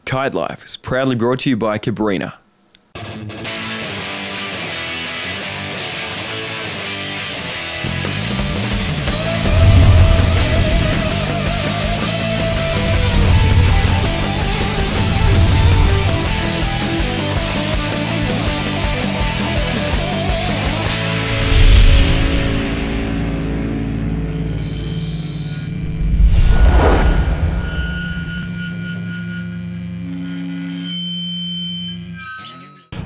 Kite Life is proudly brought to you by Cabrina.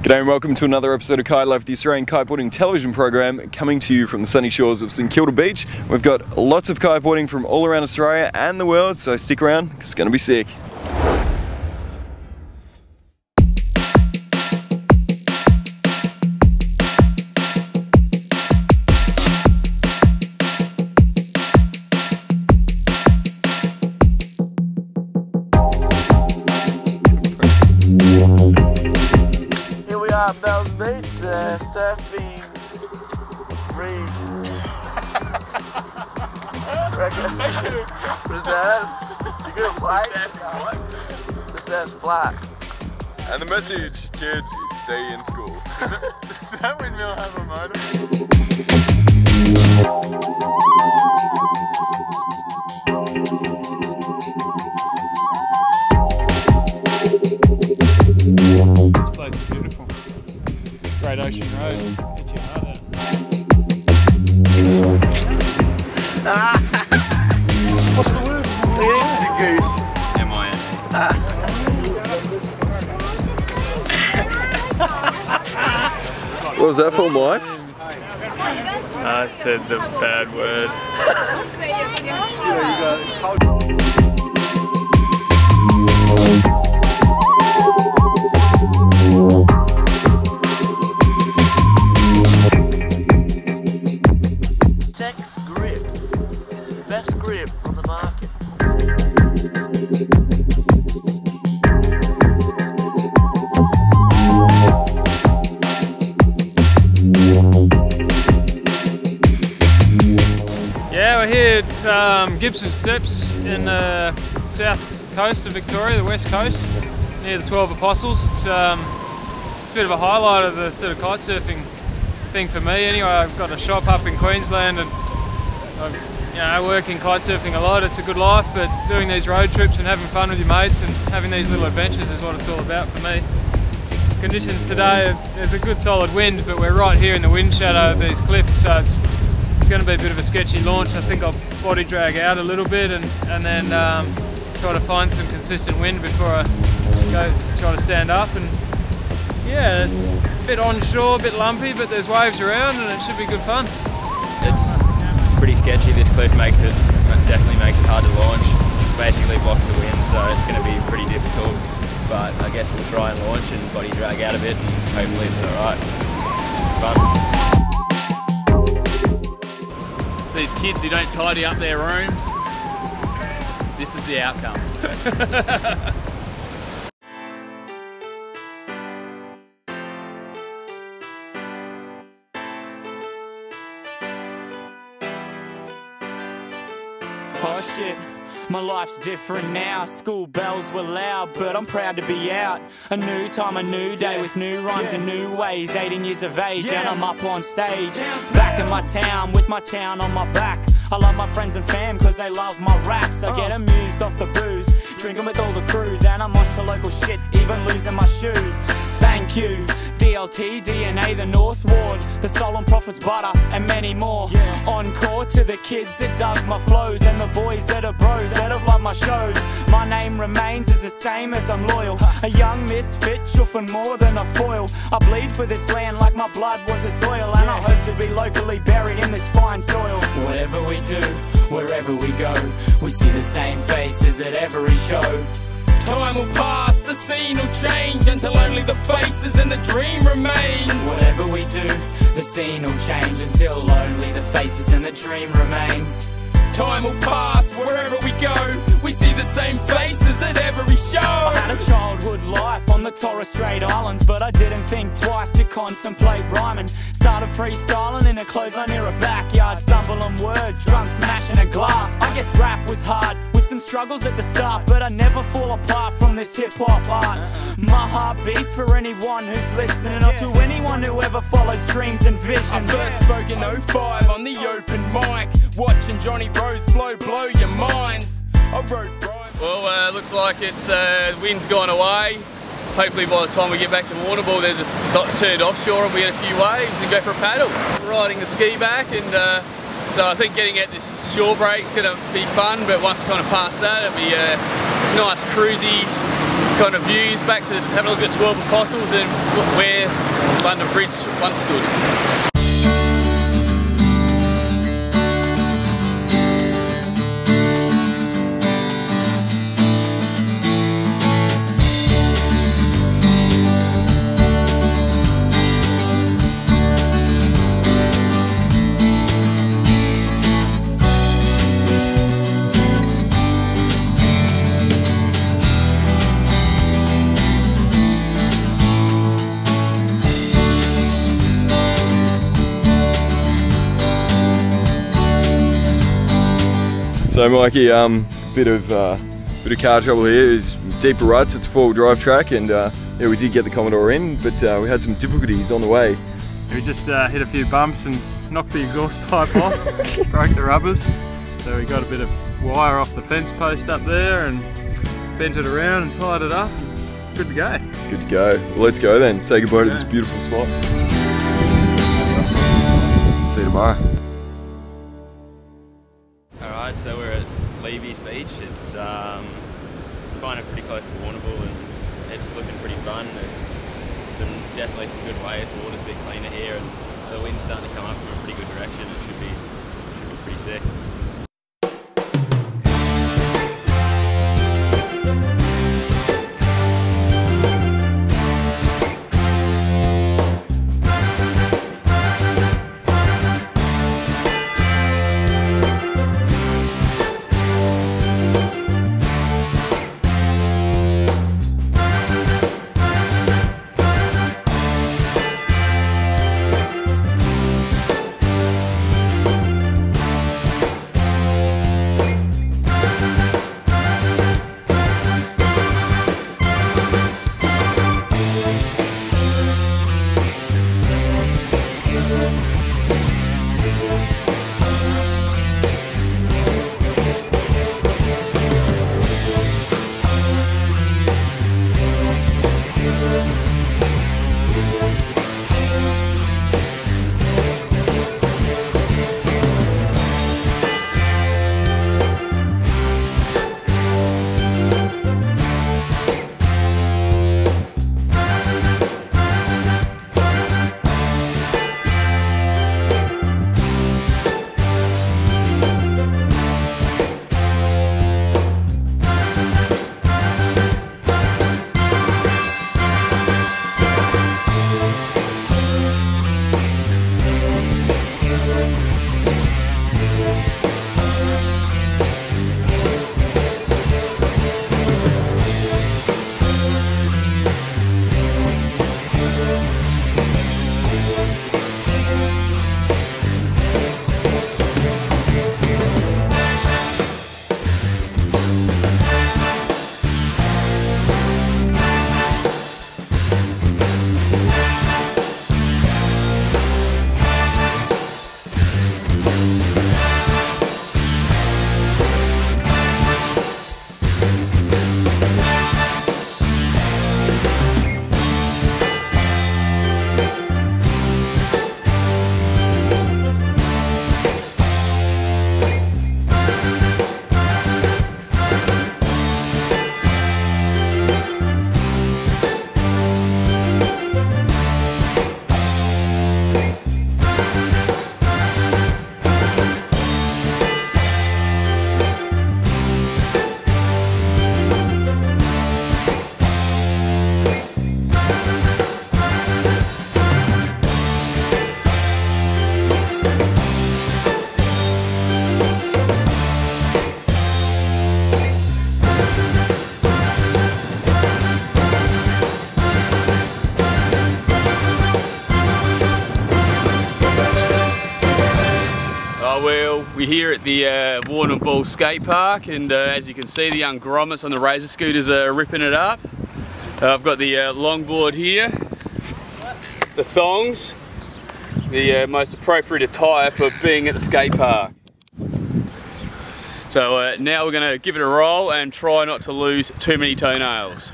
G'day and welcome to another episode of Kitelife, the Australian kiteboarding television program, coming to you from the sunny shores of St Kilda Beach. We've got lots of kiteboarding from all around Australia and the world, so stick around, 'cause it's going to be sick. Bells Beach, surfing, reef, reserve, you good play, reserve's flat. And the message, kids, is stay in school. Does that windmill have a motor? This place is beautiful. Great Ocean Road. Get your heart out. What's the word? The goose. M-I-N. What was that for, Mike? I said the bad word. Best grip on the market. Yeah, we're here at Gibson Steps in the south coast of Victoria, the west coast, near the 12 Apostles. It's a bit of a highlight of the sort of kite surfing thing for me. Anyway, I've got a shop up in Queensland and I work in kite surfing a lot. It's a good life, but doing these road trips and having fun with your mates and having these little adventures is what it's all about for me. Conditions today, there's a good solid wind, but we're right here in the wind shadow of these cliffs, so it's going to be a bit of a sketchy launch. I think I'll body drag out a little bit and then try to find some consistent wind before I go try to stand up. And yeah, it's a bit onshore, a bit lumpy, but there's waves around and it should be good fun. It's pretty sketchy. This cliff definitely makes it hard to launch. Basically blocks the wind, so it's going to be pretty difficult. But I guess we'll try and launch and body drag out a bit, and hopefully it's alright. Fun. These kids who don't tidy up their rooms, this is the outcome. Oh shit, my life's different now. School bells were loud, but I'm proud to be out. A new time, a new day, with new rhymes and new ways. 18 years of age and I'm up on stage. Back in my town, with my town on my back. I love my friends and fam cause they love my raps. I get amused off the booze, drinking with all the crews. And I mosh to local shit, even losing my shoes. Thank you, DLT, DNA, the North Ward, the Solemn Prophets, Butter, and many more. Encore to the kids that dug my flows, and the boys that are bros that have loved my shows. My name remains as the same as I'm loyal. A young misfit, chuffing more than a foil. I bleed for this land like my blood was its oil, and I hope to be locally buried in this fine soil. Whatever we do, wherever we go, we see the same faces at every show. Time will pass, the scene will change, until only the faces and the dream remains. Whatever we do, the scene will change, until only the faces and the dream remains. Time will pass, wherever we go, we see the same faces at every show. I had a childhood life on the Torres Strait Islands, but I didn't think twice to contemplate rhyming. Started freestyling in a clothes on near a backyard, stumbling words, drunk smashing a glass. I guess rap was hard, with some struggles at the start, but I never fall apart from this hip-hop art. My heart beats for anyone who's listening, or to anyone who ever follows dreams and visions. I first spoke in 05 on the open mic, watching Johnny Rose flow blow your minds. I wrote rhymes. Well, looks like it's wind's gone away. Hopefully by the time we get back to Warrnambool it's turned offshore and we get a few waves and go for a paddle. Riding the ski back, and so I think getting out this shore break's going to be fun, but once kind of past that it'll be nice cruisy kind of views back to having a look at 12 Apostles and where London Bridge once stood. So Mikey, bit of car trouble here. It's deeper ruts, it's a four-wheel drive track, and yeah, we did get the Commodore in, but we had some difficulties on the way. We just hit a few bumps and knocked the exhaust pipe off, broke the rubbers. So we got a bit of wire off the fence post up there and bent it around and tied it up. Good to go. Good to go. Well, let's go then. Say goodbye to this beautiful spot. See you tomorrow. Alright, so we're at Levy's Beach. It's kind of pretty close to Warrnambool and it's looking pretty fun. There's definitely some good waves, the water's a bit cleaner here and the wind's starting to come up from a pretty good direction. It should be pretty sick. We're here at the Warrnambool skate park, and as you can see, the young grommets on the razor scooters are ripping it up. I've got the longboard here, the thongs, the most appropriate attire for being at the skate park. So now we're going to give it a roll and try not to lose too many toenails.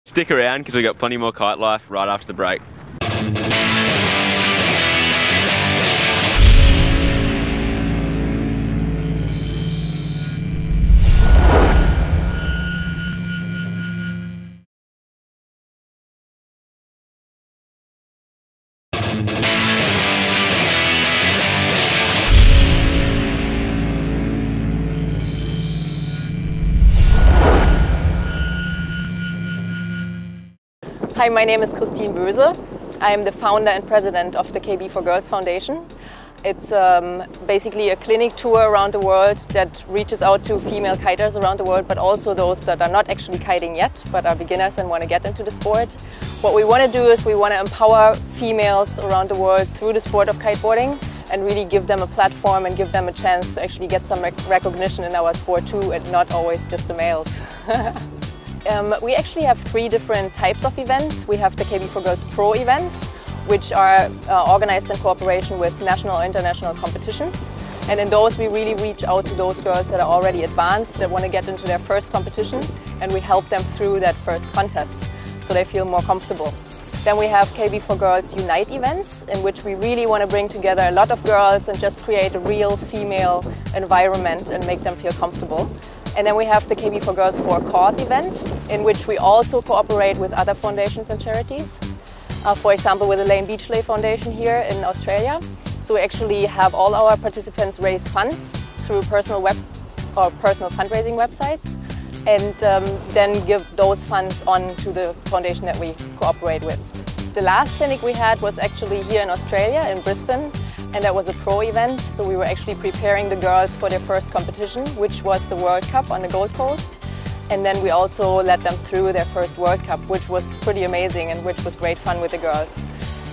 Stick around because we've got plenty more kite life right after the break. Hi, my name is Kristin Boese. I am the founder and president of the KB for Girls Foundation. It's basically a clinic tour around the world that reaches out to female kiters around the world, but also those that are not actually kiting yet, but are beginners and want to get into the sport. What we want to do is we want to empower females around the world through the sport of kiteboarding and really give them a platform and give them a chance to actually get some recognition in our sport too, and not always just the males. We actually have 3 different types of events. We have the KB for Girls Pro events, which are organized in cooperation with national or international competitions. And in those we really reach out to those girls that are already advanced, that want to get into their first competition, and we help them through that first contest so they feel more comfortable. Then we have KB for Girls Unite events, in which we really want to bring together a lot of girls and just create a real female environment and make them feel comfortable. And then we have the KB for Girls for a Cause event, in which we also cooperate with other foundations and charities. For example, with the Lane Beachley Foundation here in Australia. So we actually have all our participants raise funds through personal fundraising websites, and then give those funds on to the foundation that we cooperate with. The last clinic we had was actually here in Australia, in Brisbane. And that was a pro event, so we were actually preparing the girls for their first competition, which was the World Cup on the Gold Coast. And then we also led them through their first World Cup, which was pretty amazing and which was great fun with the girls.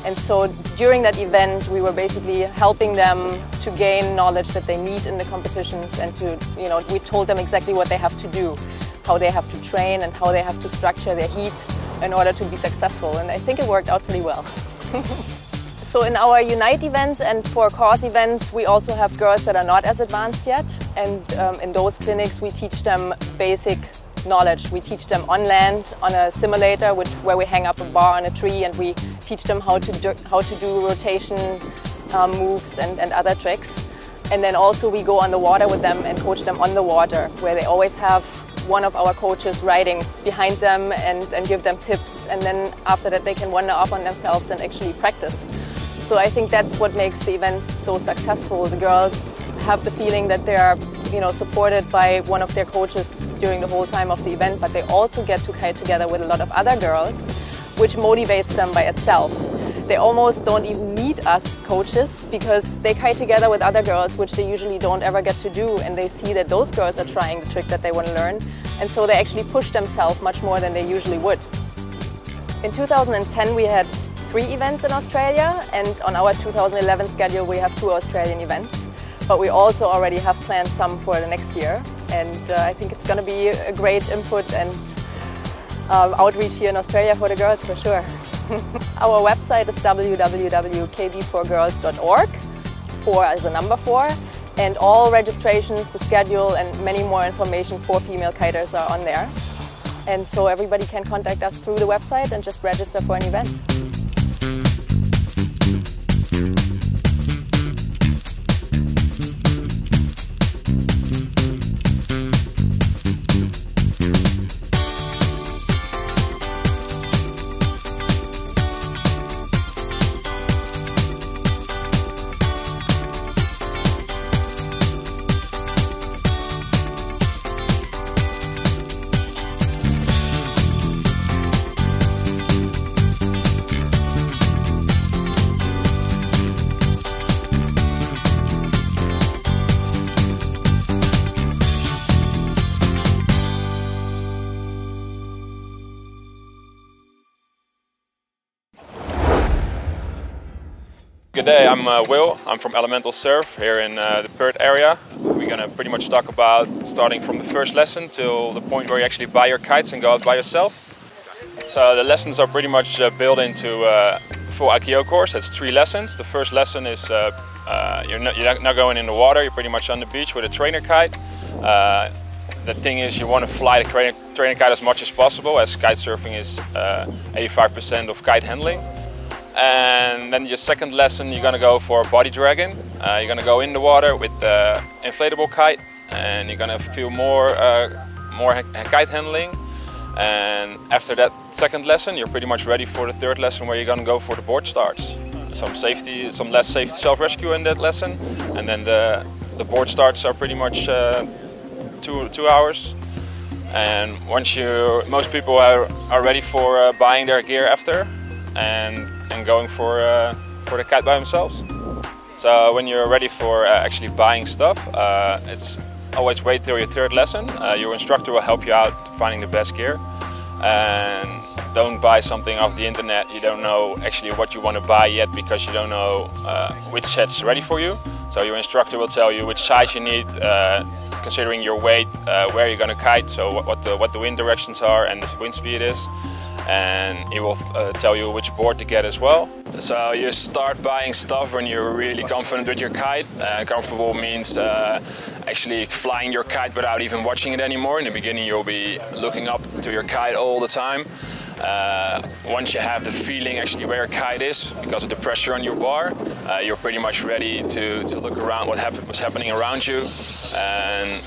And so during that event, we were basically helping them to gain knowledge that they need in the competitions, and we told them exactly what they have to do, how they have to train and how they have to structure their heat in order to be successful. And I think it worked out pretty well. So in our Unite events and for Cause events, we also have girls that are not as advanced yet. And in those clinics, we teach them basic knowledge. We teach them on land, on a simulator, where we hang up a bar on a tree, and we teach them how to do rotation moves and other tricks. And then also we go on the water with them and coach them on the water, where they always have one of our coaches riding behind them and give them tips. And then after that, they can wander up on themselves and actually practice. So I think that's what makes the events so successful. The girls have the feeling that they are, supported by one of their coaches during the whole time of the event, but they also get to kite together with a lot of other girls, which motivates them by itself. They almost don't even need need us coaches because they kite together with other girls, which they usually don't ever get to do, and they see that those girls are trying the trick that they want to learn, and so they actually push themselves much more than they usually would. In 2010 we had 3 events in Australia, and on our 2011 schedule we have 2 Australian events, but we also already have planned some for the next year, and I think it's going to be a great input and outreach here in Australia for the girls for sure. Our website is www.kb4girls.org, 4 as the number 4, and all registrations, the schedule and many more information for female kiters are on there. And so everybody can contact us through the website and just register for an event. Good day, I'm Will. I'm from Elemental Surf here in the Perth area. We're gonna pretty much talk about starting from the first lesson till the point where you actually buy your kites and go out by yourself. So the lessons are pretty much built into a full IKO course. It's 3 lessons. The first lesson is you're not going in the water, you're pretty much on the beach with a trainer kite. The thing is you want to fly the trainer kite as much as possible, as kite surfing is 85% of kite handling. And then your second lesson, you're gonna go for body dragging. You're gonna go in the water with the inflatable kite, and you're gonna feel more kite handling. And after that second lesson, you're pretty much ready for the third lesson, where you're gonna go for the board starts. Some less safety self-rescue in that lesson, and then the board starts are pretty much 2 hours. And most people are ready for buying their gear after, and going for the kite by themselves. So when you're ready for actually buying stuff, it's always wait till your third lesson. Your instructor will help you out finding the best gear, and don't buy something off the internet. You don't know actually what you want to buy yet, because you don't know which set's ready for you. So your instructor will tell you which size you need, considering your weight, where you're going to kite, so what the wind directions are and the wind speed is. And he will tell you which board to get as well. So you start buying stuff when you're really confident with your kite. Comfortable means actually flying your kite without even watching it anymore. In the beginning you'll be looking up to your kite all the time. Once you have the feeling actually where your kite is, because of the pressure on your bar, you're pretty much ready to look around what's happening around you, and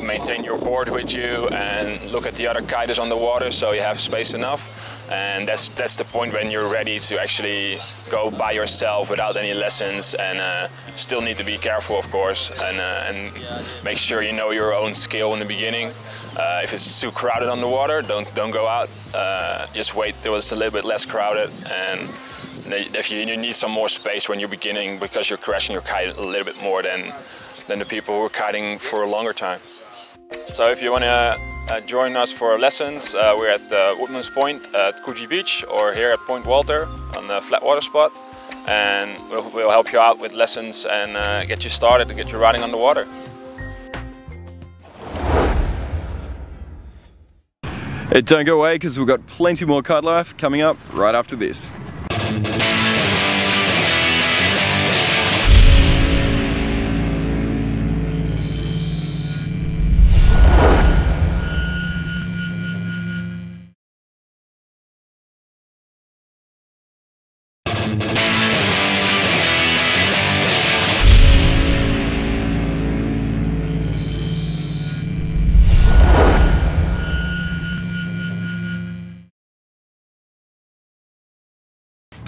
maintain your board with you and look at the other kiters on the water, so you have space enough. And that's the point when you're ready to actually go by yourself without any lessons, and still need to be careful, of course, and make sure you know your own skill in the beginning. If it's too crowded on the water, don't go out. Just wait till it's a little bit less crowded, and if you need some more space when you're beginning, because you're crashing your kite a little bit more than the people who are kiting for a longer time. So if you want to join us for lessons, we're at Woodman's Point at Coogee Beach, or here at Point Walter on the flat water spot, and we'll help you out with lessons and get you started and get you riding on the water. Don't go away, because we've got plenty more kite life coming up right after this.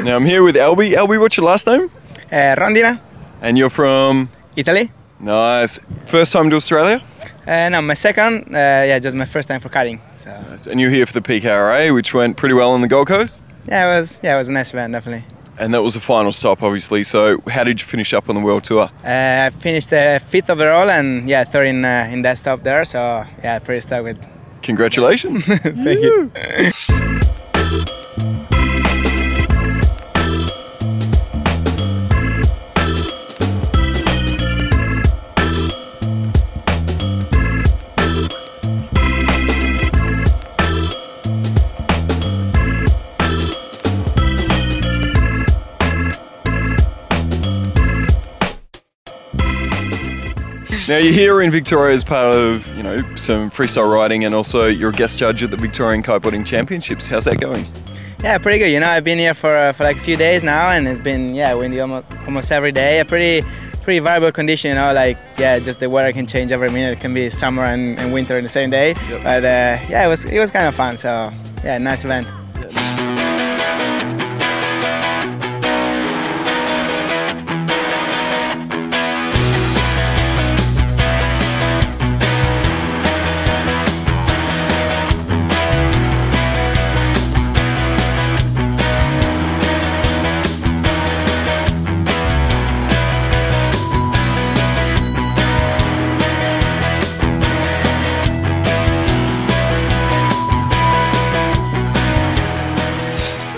Now I'm here with Albie. Albie, what's your last name? Rondina. And you're from? Italy. Nice. First time to Australia? No, my second. Yeah, just my first time for kiting. So. Nice. And you're here for the PKRA, which went pretty well on the Gold Coast? Yeah, it was a nice event, definitely. And that was the final stop, obviously. So how did you finish up on the World Tour? I finished 5th overall and yeah, 3rd in that stop there. So yeah, pretty stoked with. Congratulations. Thank you. Now you're here in Victoria as part of, you know, some freestyle riding, and also you're a guest judge at the Victorian Kiteboarding Championships. How's that going? Yeah, pretty good. You know, I've been here for like a few days now, and it's been windy almost every day. A pretty variable condition. You know, like just the weather can change every minute. It can be summer and winter in the same day. Yep. But yeah, it was kind of fun. So yeah, nice event.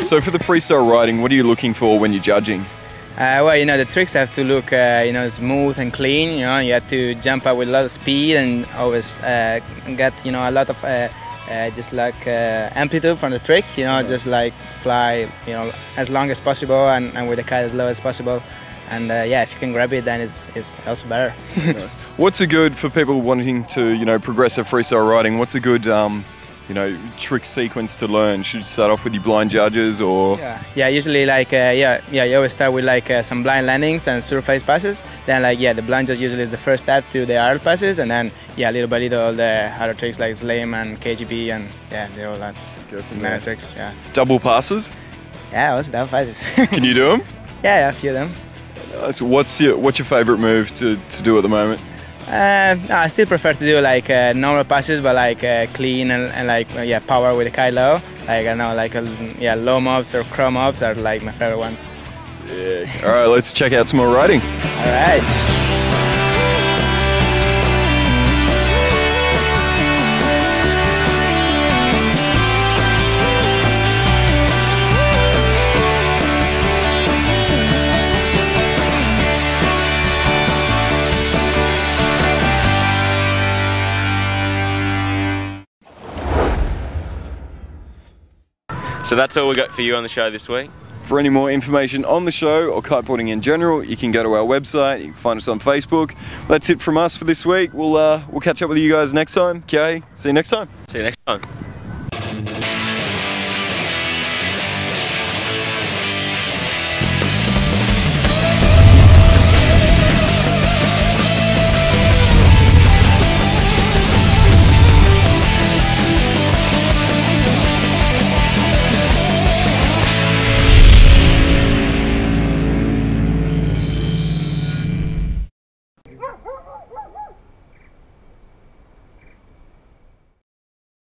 So for the freestyle riding, what are you looking for when you're judging? Well, you know, the tricks have to look, you know, smooth and clean. You know, you have to jump up with a lot of speed and always get, you know, a lot of just like amplitude from the trick. You know, just like fly, you know, as long as possible and with the kite as low as possible. And yeah, if you can grab it, then it's also better. Nice. What's a good, for people wanting to, you know, progress their freestyle riding, what's a good you know, trick sequence to learn? Should you start off with your blind judges, or? Yeah, usually like, you always start with like some blind landings and surface passes. Then like, the blind judge usually is the first step to the hard passes, and then, little by little, all the other tricks like slam and KGB and they all that. Go from there. Tricks, Double passes? Yeah, also double passes. Can you do them? Yeah, a few of them. So what's your favourite move to do at the moment? No, I still prefer to do like normal passes, but like clean and like power with the kite low. Like I don't know, like low mobs or crow mobs are like my favorite ones. Sick. All right, let's check out some more riding. All right. So that's all we got for you on the show this week. For any more information on the show or kiteboarding in general, you can go to our website, you can find us on Facebook. That's it from us for this week. We'll catch up with you guys next time. Keahi, see you next time. See you next time.